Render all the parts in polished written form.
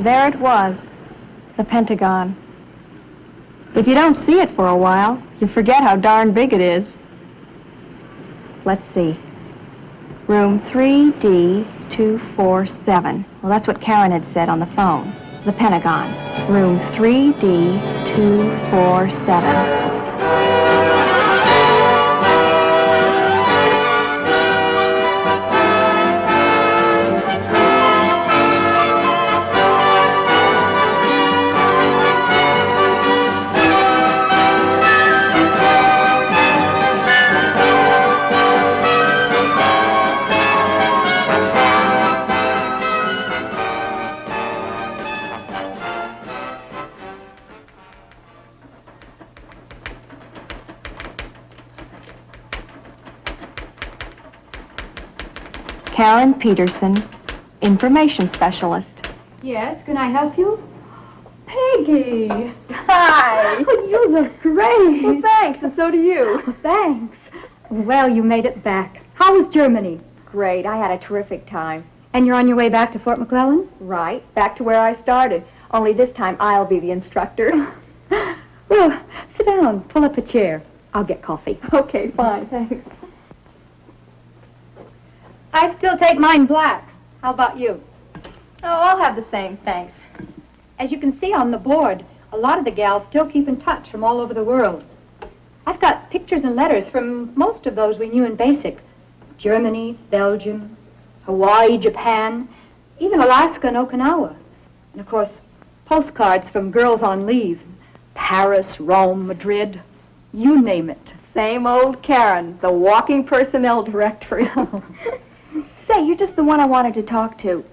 There it was, the Pentagon. If you don't see it for a while, you forget how darn big it is. Let's see. Room 3D247. Well, that's what Karen had said on the phone. The Pentagon. Room 3D247. Karen Peterson, Information Specialist. Yes, can I help you? Peggy! Hi! Oh, you look great! Well, thanks, and so do you. Oh, thanks. Well, you made it back. How was Germany? Great, I had a terrific time. And you're on your way back to Fort McClellan? Right, back to where I started. Only this time I'll be the instructor. Well, sit down, pull up a chair. I'll get coffee. Okay, fine, thanks. I still take mine black. How about you? Oh, I'll have the same, thanks. As you can see on the board, a lot of the gals still keep in touch from all over the world. I've got pictures and letters from most of those we knew in basic. Germany, Belgium, Hawaii, Japan, even Alaska and Okinawa. And, of course, postcards from girls on leave. Paris, Rome, Madrid, you name it. Same old Karen, the walking personnel directory. Say, you're just the one I wanted to talk to.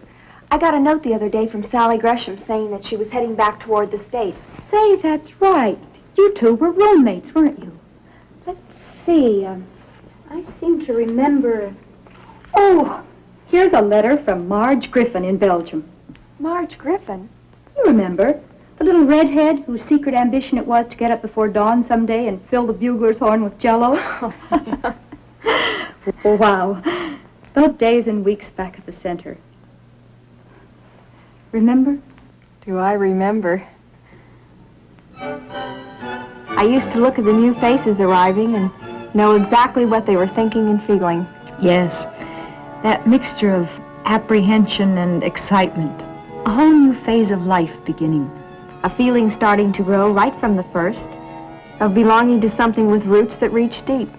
I got a note the other day from Sally Gresham saying that she was heading back toward the States. Say, that's right. You two were roommates, weren't you? Let's see. I seem to remember... Oh, here's a letter from Marge Griffin in Belgium. Marge Griffin? You remember? The little redhead whose secret ambition it was to get up before dawn someday and fill the bugler's horn with Jell-O? Oh, wow. Those days and weeks back at the center. Remember? Do I remember? I used to look at the new faces arriving and know exactly what they were thinking and feeling. Yes. That mixture of apprehension and excitement. A whole new phase of life beginning. A feeling starting to grow right from the first of belonging to something with roots that reach deep.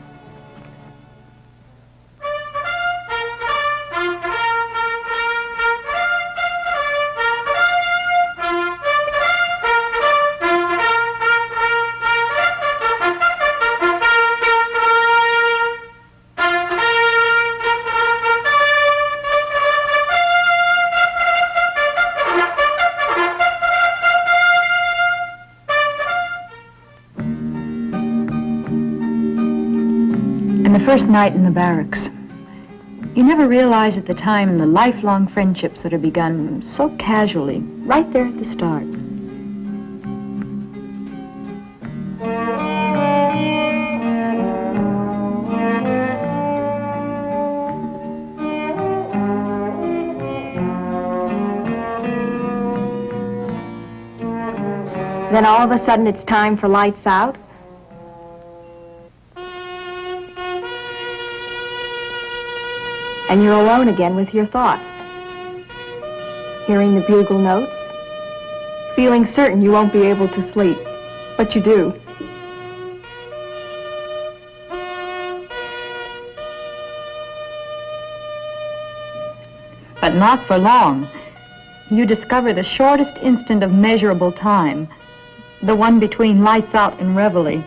First night in the barracks. You never realize at the time the lifelong friendships that are begun so casually, right there at the start. Then all of a sudden it's time for lights out. And you're alone again with your thoughts. Hearing the bugle notes. Feeling certain you won't be able to sleep. But you do. But not for long. You discover the shortest instant of measurable time. The one between lights out and reveille.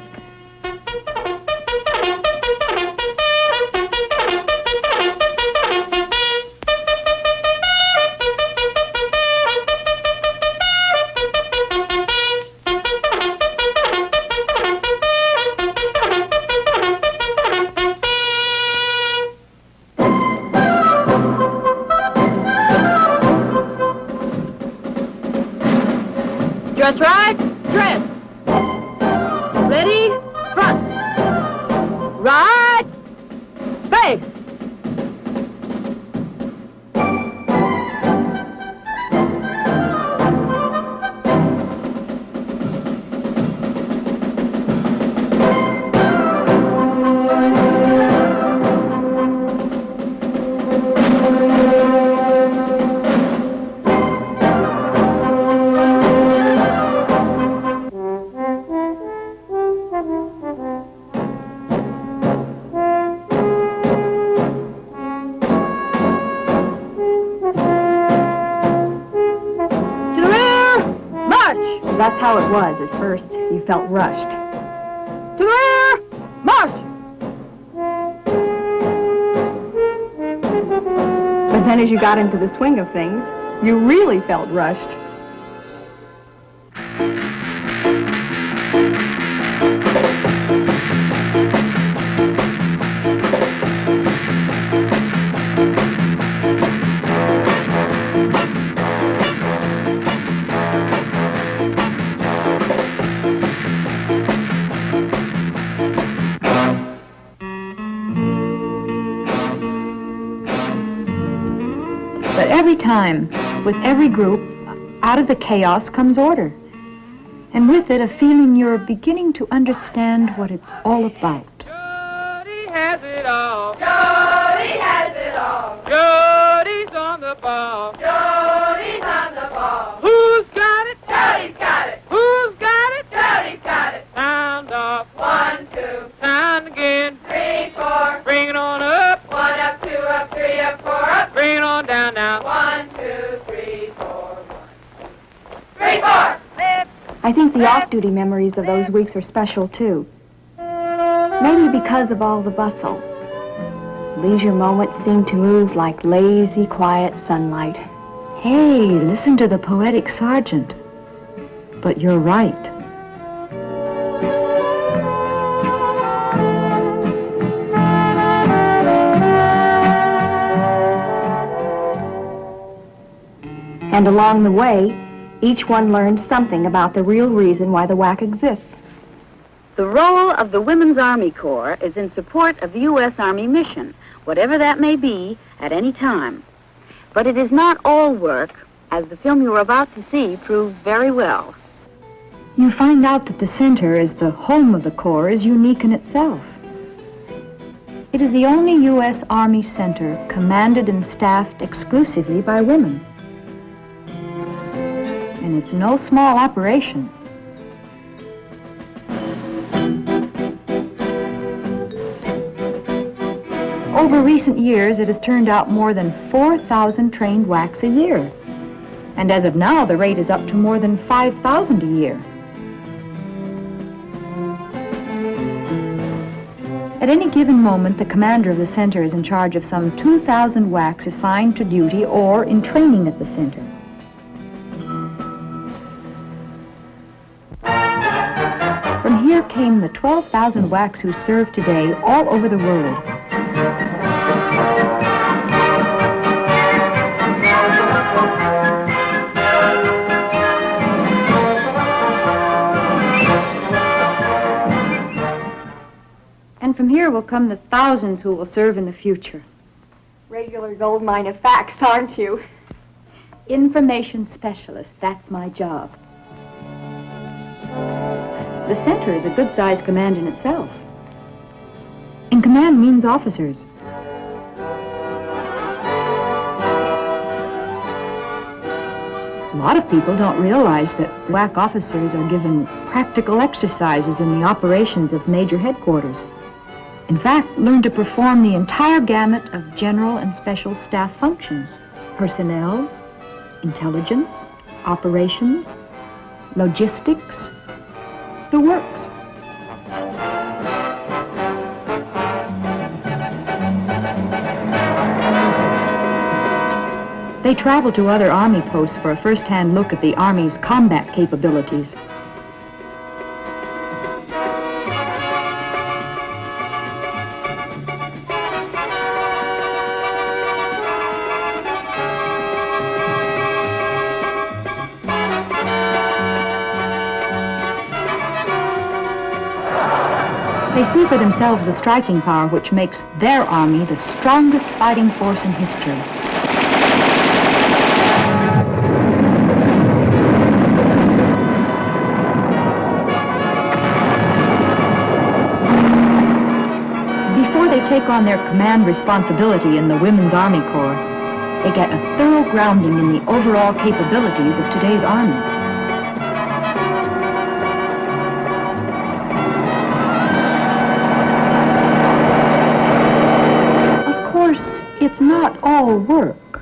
Dress right, dress. Ready, front. Right, face. how it was at first. You felt rushed. To the rear! March! But then as you got into the swing of things, you really felt rushed. But every time, with every group, out of the chaos comes order. And with it, a feeling you're beginning to understand what it's all about. Jody has it all. Jody has it all. Jody's on the ball. Jody's on the ball. Who's got it? Jody's got it. Who's got it? Jody's got it. Sound off. 1, 2, Sound again. 3, 4. Bring it on up. 1 up, 2 up, 3 up, 4 up. Bring it on down now. 1, 2, 3, 4. 3, 4. I think the off-duty memories of those weeks are special, too. Maybe because of all the bustle. Leisure moments seem to move like lazy, quiet sunlight. Hey, listen to the poetic sergeant. But you're right. And along the way, each one learned something about the real reason why the WAC exists. The role of the Women's Army Corps is in support of the U.S. Army mission, whatever that may be at any time. But it is not all work, as the film you are about to see proves very well. You find out that the center as the home of the Corps is unique in itself. It is the only U.S. Army center commanded and staffed exclusively by women. And it's no small operation. Over recent years, it has turned out more than 4,000 trained WACs a year. And as of now, the rate is up to more than 5,000 a year. At any given moment, the commander of the center is in charge of some 2,000 WACs assigned to duty or in training at the center. From here came the 12,000 WACs who serve today all over the world. And from here will come the thousands who will serve in the future. Regular gold mine of facts, aren't you? Information specialist, that's my job. The center is a good-sized command in itself. And command means officers. A lot of people don't realize that WAC officers are given practical exercises in the operations of major headquarters. In fact, learn to perform the entire gamut of general and special staff functions: personnel, intelligence, operations, logistics, the works. They travel to other Army posts for a first-hand look at the Army's combat capabilities. They see for themselves the striking power which makes their Army the strongest fighting force in history. Before they take on their command responsibility in the Women's Army Corps, they get a thorough grounding in the overall capabilities of today's Army. It's not all work.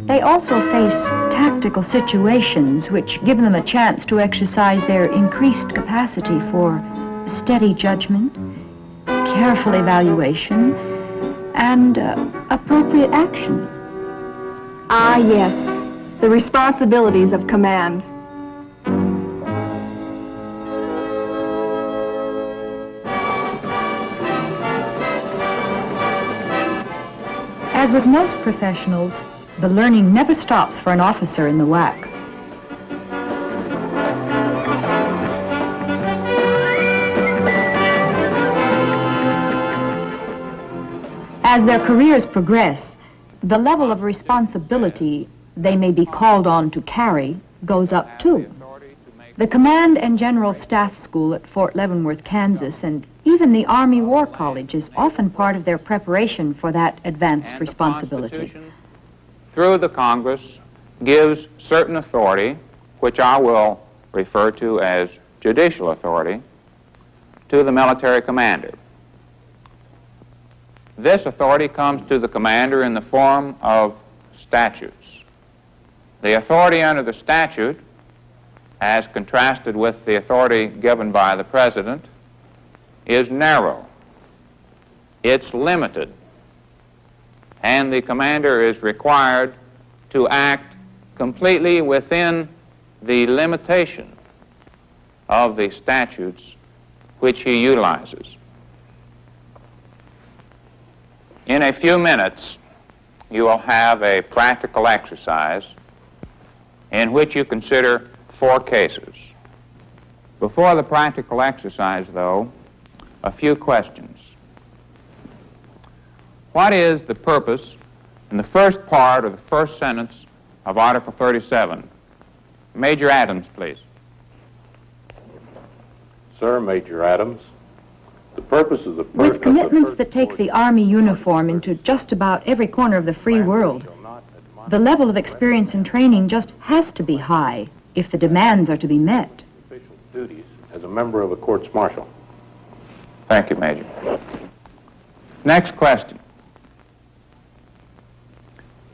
They also face tactical situations which give them a chance to exercise their increased capacity for steady judgment, careful evaluation, and appropriate action. Ah, yes, the responsibilities of command. As with most professionals, the learning never stops for an officer in the WAC. As their careers progress, the level of responsibility they may be called on to carry goes up too. The Command and General Staff School at Fort Leavenworth, Kansas, and even the Army War College is often part of their preparation for that advanced And responsibility. The Constitution, through the Congress, gives certain authority, which I will refer to as judicial authority, to the military commander. This authority comes to the commander in the form of statutes. The authority under the statute, as contrasted with the authority given by the President, is narrow. It's limited. And the commander is required to act completely within the limitation of the statutes which he utilizes. In a few minutes, you will have a practical exercise in which you consider 4 cases. Before the practical exercise, though, a few questions. What is the purpose in the first part of the first sentence of Article 37? Major Adams, please. Sir, Major Adams, the purpose of the With commitments that take the Army uniform into just about every corner of the free world, the level of experience and training just has to be high if the demands are to be met. official duties as a member of a courts martial. Thank you, Major. Next question.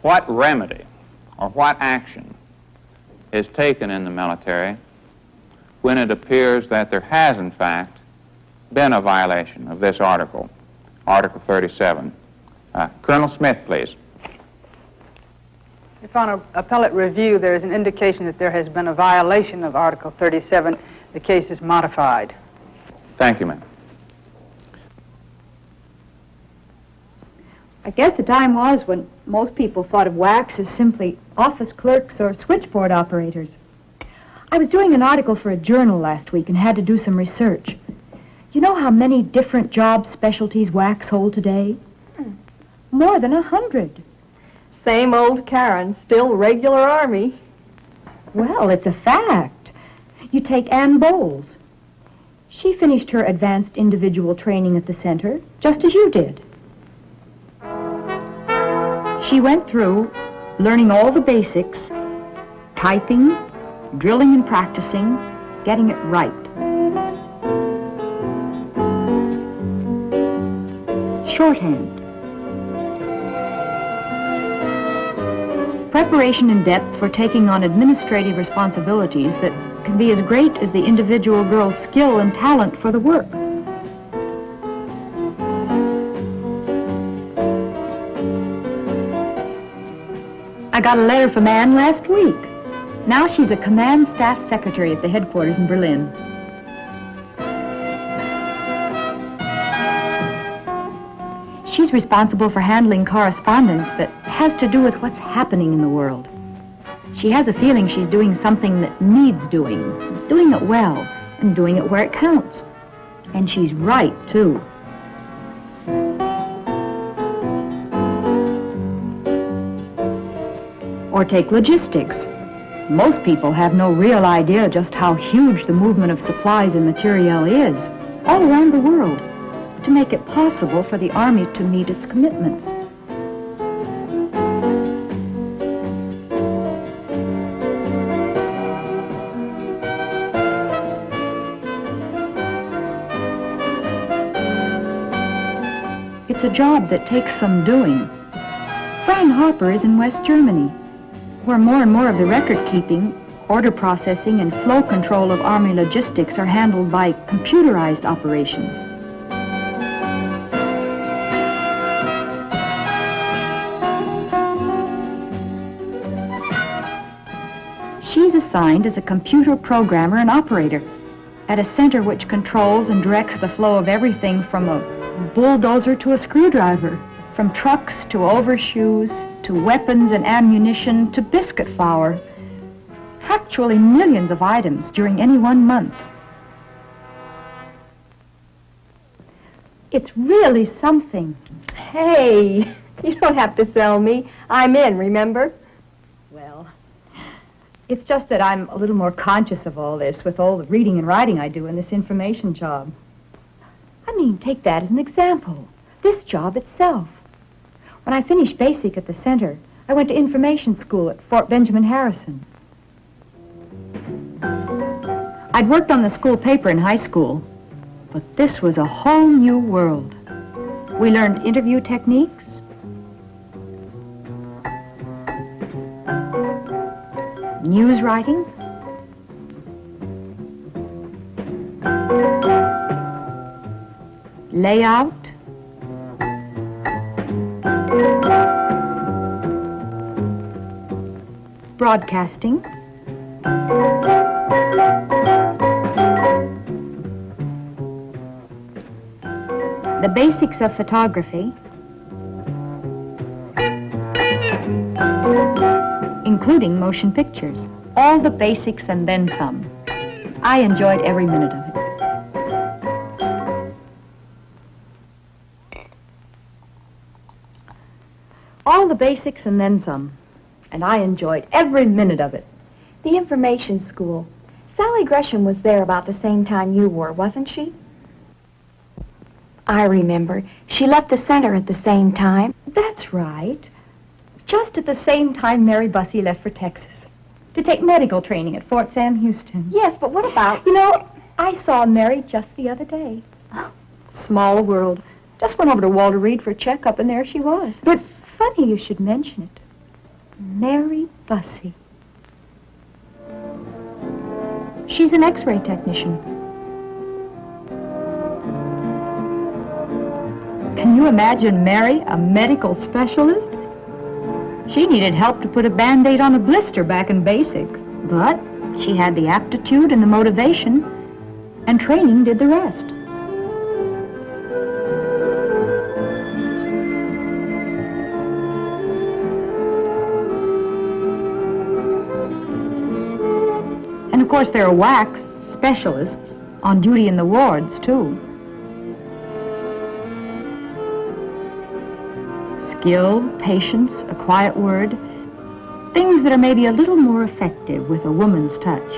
What remedy or what action is taken in the military when it appears that there has, in fact, been a violation of this article, Article 37? Colonel Smith, please. If on an appellate review there is an indication that there has been a violation of Article 37, the case is modified. Thank you, ma'am. I guess the time was when most people thought of WACs as simply office clerks or switchboard operators. I was doing an article for a journal last week and had to do some research. You know how many different job specialties WACs hold today? More than 100. Same old Karen, still regular Army. Well, it's a fact. You take Ann Bowles. She finished her advanced individual training at the center, just as you did. She went through learning all the basics, typing, drilling and practicing, getting it right. Shorthand. Preparation in depth for taking on administrative responsibilities that can be as great as the individual girl's skill and talent for the work. I got a letter from Anne last week. Now she's a command staff secretary at the headquarters in Berlin. She's responsible for handling correspondence that has to do with what's happening in the world. She has a feeling she's doing something that needs doing it well, and doing it where it counts. And she's right, too. Or take logistics. Most people have no real idea just how huge the movement of supplies and material is, all around the world, to make it possible for the Army to meet its commitments. It's a job that takes some doing. Fran Harper is in West Germany, where more and more of the record keeping, order processing, and flow control of Army logistics are handled by computerized operations. She's assigned as a computer programmer and operator at a center which controls and directs the flow of everything from a bulldozer to a screwdriver, from trucks to overshoes, to weapons and ammunition, to biscuit flour. Actually millions of items during any one month. It's really something. Hey, you don't have to sell me. I'm in, remember? Well, it's just that I'm a little more conscious of all this with all the reading and writing I do in this information job. I mean, take that as an example. This job itself. When I finished basic at the center, I went to information school at Fort Benjamin Harrison. I'd worked on the school paper in high school, but this was a whole new world. We learned interview techniques, news writing, layout, broadcasting, the basics of photography, including motion pictures. All the basics and then some. I enjoyed every minute of it. All the basics and then some. And I enjoyed every minute of it. The information school. Sally Gresham was there about the same time you were, wasn't she? I remember. She left the center at the same time. That's right. Just at the same time Mary Bussey left for Texas to take medical training at Fort Sam Houston. Yes, but what about... You know, I saw Mary just the other day. Small world. Just went over to Walter Reed for a checkup, and there she was. But funny you should mention it. Mary Bussey. She's an X-ray technician. Can you imagine Mary, a medical specialist? She needed help to put a Band-Aid on a blister back in basic, but she had the aptitude and the motivation, and training did the rest. And of course there are wax specialists on duty in the wards, too. Skill, patience, a quiet word, things that are maybe a little more effective with a woman's touch.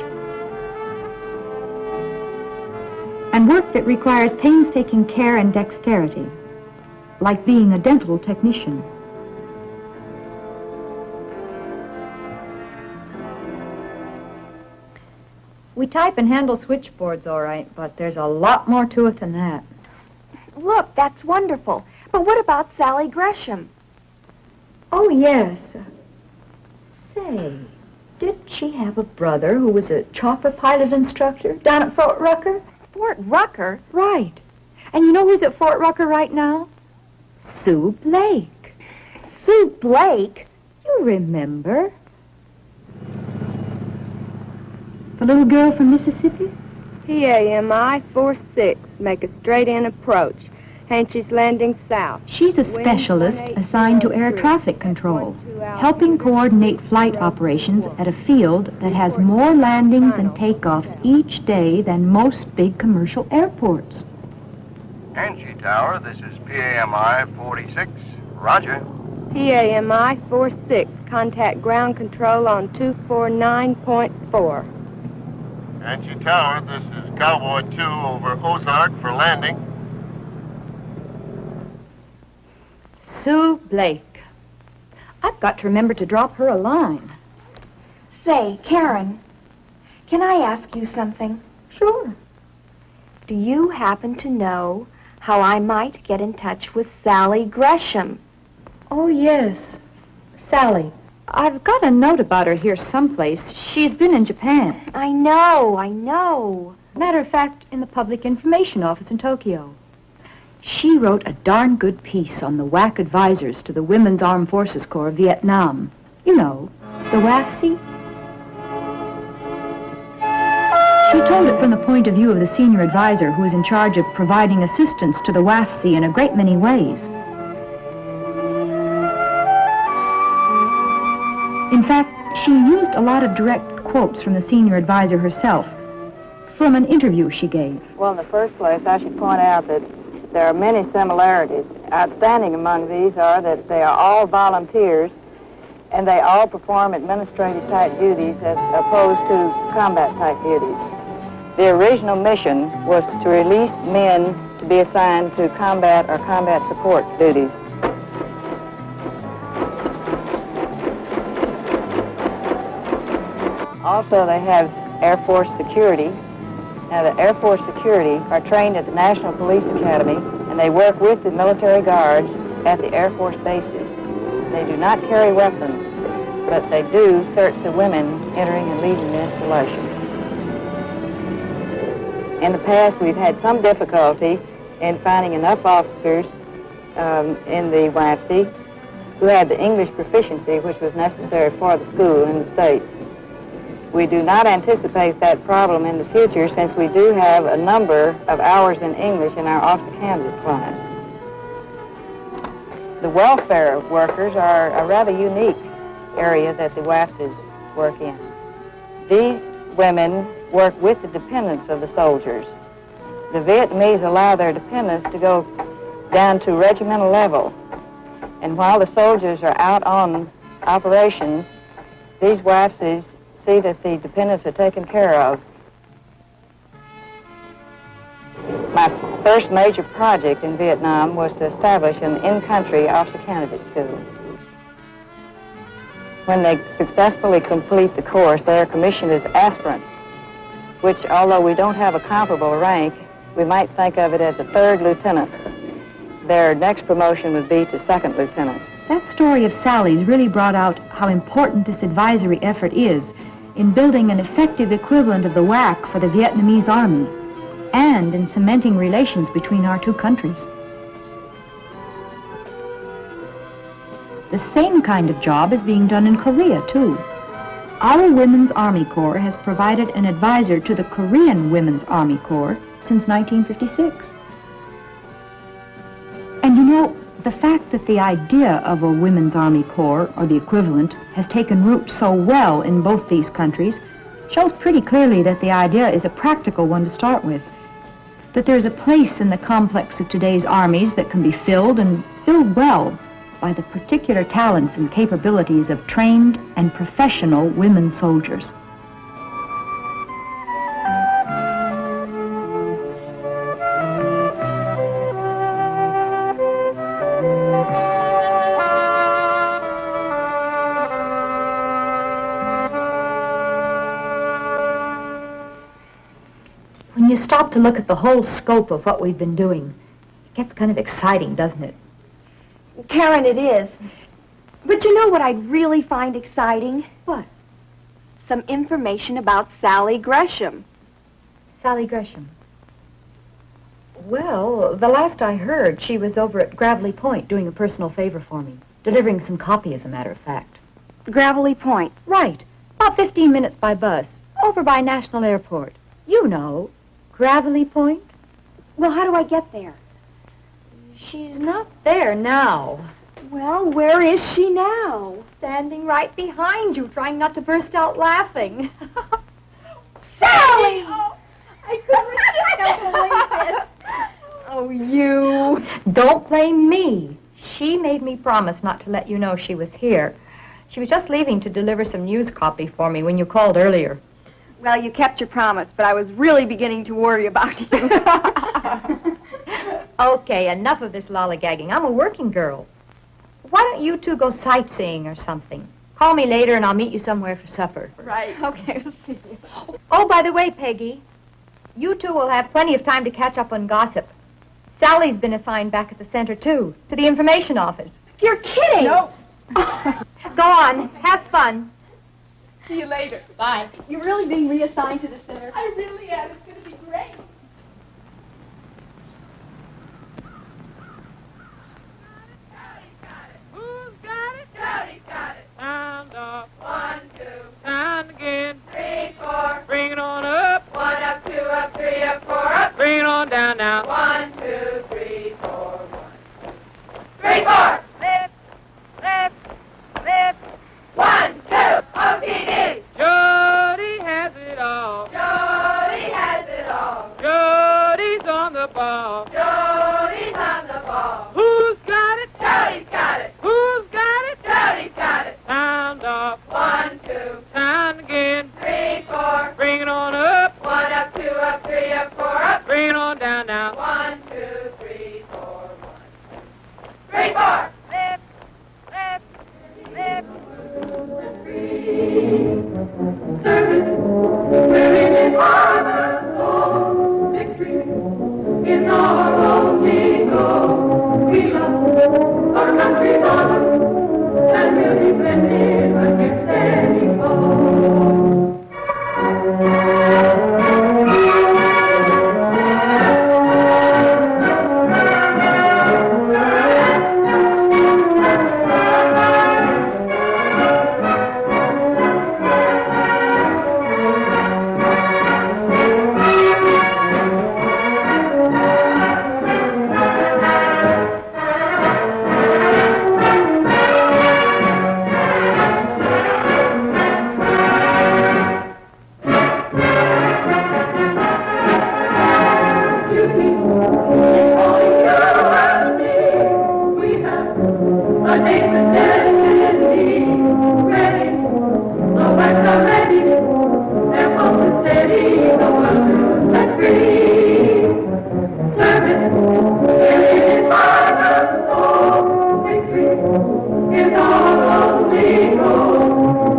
And work that requires painstaking care and dexterity, like being a dental technician. We type and handle switchboards all right, but there's a lot more to it than that. Look, that's wonderful. But what about Sally Gresham? Oh, yes. Say, did she have a brother who was a chopper pilot instructor down at Fort Rucker? Fort Rucker? Right. And you know who's at Fort Rucker right now? Sue Blake. Sue Blake? You remember? The little girl from Mississippi? PAMI 46. Make a straight-in approach. Hanchy's Landing South. She's a specialist assigned to air traffic control, helping coordinate flight operations at a field that has more landings and takeoffs each day than most big commercial airports. Hanchy Tower, this is PAMI 46. Roger. PAMI 46. Contact ground control on 249.4. Hanchy Tower, this is Cowboy 2 over Ozark for landing. Sue Blake. I've got to remember to drop her a line. Say, Karen, can I ask you something? Sure. Do you happen to know how I might get in touch with Sally Gresham? Oh, yes. Sally. I've got a note about her here someplace. She's been in Japan. I know. Matter of fact, in the Public Information Office in Tokyo. She wrote a darn good piece on the WAC advisors to the Women's Armed Forces Corps of Vietnam. You know, the WAFC. She told it from the point of view of the senior advisor who is in charge of providing assistance to the WAFC in a great many ways. In fact, she used a lot of direct quotes from the senior advisor herself, from an interview she gave. Well, in the first place, I should point out that there are many similarities. Outstanding among these are that they are all volunteers and they all perform administrative-type duties as opposed to combat-type duties. The original mission was to release men to be assigned to combat or combat support duties. Also, they have Air Force security. Now, the Air Force security are trained at the National Police Academy, and they work with the military guards at the Air Force bases. They do not carry weapons, but they do search the women entering and leaving the installation. In the past, we've had some difficulty in finding enough officers in the WAFC who had the English proficiency which was necessary for the school in the States. We do not anticipate that problem in the future since we do have a number of hours in English in our officer candidate class. The welfare workers are a rather unique area that the WAFCs work in. These women work with the dependents of the soldiers. The Vietnamese allow their dependents to go down to regimental level. And while the soldiers are out on operations, these WAFCs see that the dependents are taken care of. My first major project in Vietnam was to establish an in-country officer candidate school. When they successfully complete the course, they are commissioned as aspirants, which, although we don't have a comparable rank, we might think of it as a third lieutenant. Their next promotion would be to second lieutenant. That story of Sally's really brought out how important this advisory effort is in building an effective equivalent of the WAC for the Vietnamese Army and in cementing relations between our two countries. The same kind of job is being done in Korea, too. Our Women's Army Corps has provided an advisor to the Korean Women's Army Corps since 1956. And you know, the fact that the idea of a Women's Army Corps, or the equivalent, has taken root so well in both these countries shows pretty clearly that the idea is a practical one to start with. That there's a place in the complex of today's armies that can be filled, and filled well, by the particular talents and capabilities of trained and professional women soldiers. When you stop to look at the whole scope of what we've been doing, it gets kind of exciting, doesn't it? Karen, it is. But you know what I'd really find exciting? What? Some information about Sally Gresham. Sally Gresham. Well, the last I heard, she was over at Gravelly Point doing a personal favor for me. Delivering some copy, as a matter of fact. Gravelly Point? Right. About 15 minutes by bus. Over by National Airport. You know, Gravelly Point. Well, how do I get there? She's not there now. Well, where is she now? Standing right behind you, trying not to burst out laughing. Sally! Oh, I couldn't believe it. Oh, you. Don't blame me. She made me promise not to let you know she was here. She was just leaving to deliver some news copy for me when you called earlier. Well, you kept your promise, but I was really beginning to worry about you. Okay, enough of this lollygagging. I'm a working girl. Why don't you two go sightseeing or something? Call me later and I'll meet you somewhere for supper. Right, okay, we'll see you. Oh, by the way, Peggy, you two will have plenty of time to catch up on gossip. Sally's been assigned back at the center, too, to the information office. You're kidding! No. Go on, have Have fun. See you later. Bye. You're really being reassigned to the center? I really am. It's going to be great. Who's got it? Jody's got it. Sound off. 1, 2, Sound again. 3, 4. Bring it on up. 1 up, 2 up, 3 up, 4 up. Bring it on down now. 1, 2, 3, 4. 1, 2, 3, 4. Lift, lift, lift. 1, 2. OTD. Jody has it all. Jody has it all. Jody's on the ball. Jody's on the ball. Who's got it? Jody's got it. Who's got it? Jody's got it. Sound off. 1, 2, Sound again. 3, 4. Bring it on up. 1 up, 2 up, 3 up, 4 up. Bring it on down now. 1, 2, 3, 4. 1, 2, 3, 4. Lift, lift, lift. Service, wherein it harbors soul. Victory is our only goal. We love our country's honor and will defend it against any foe.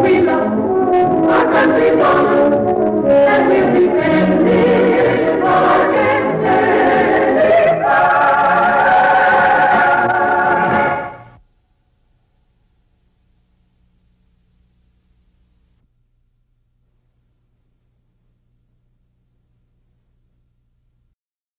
We love our country's honor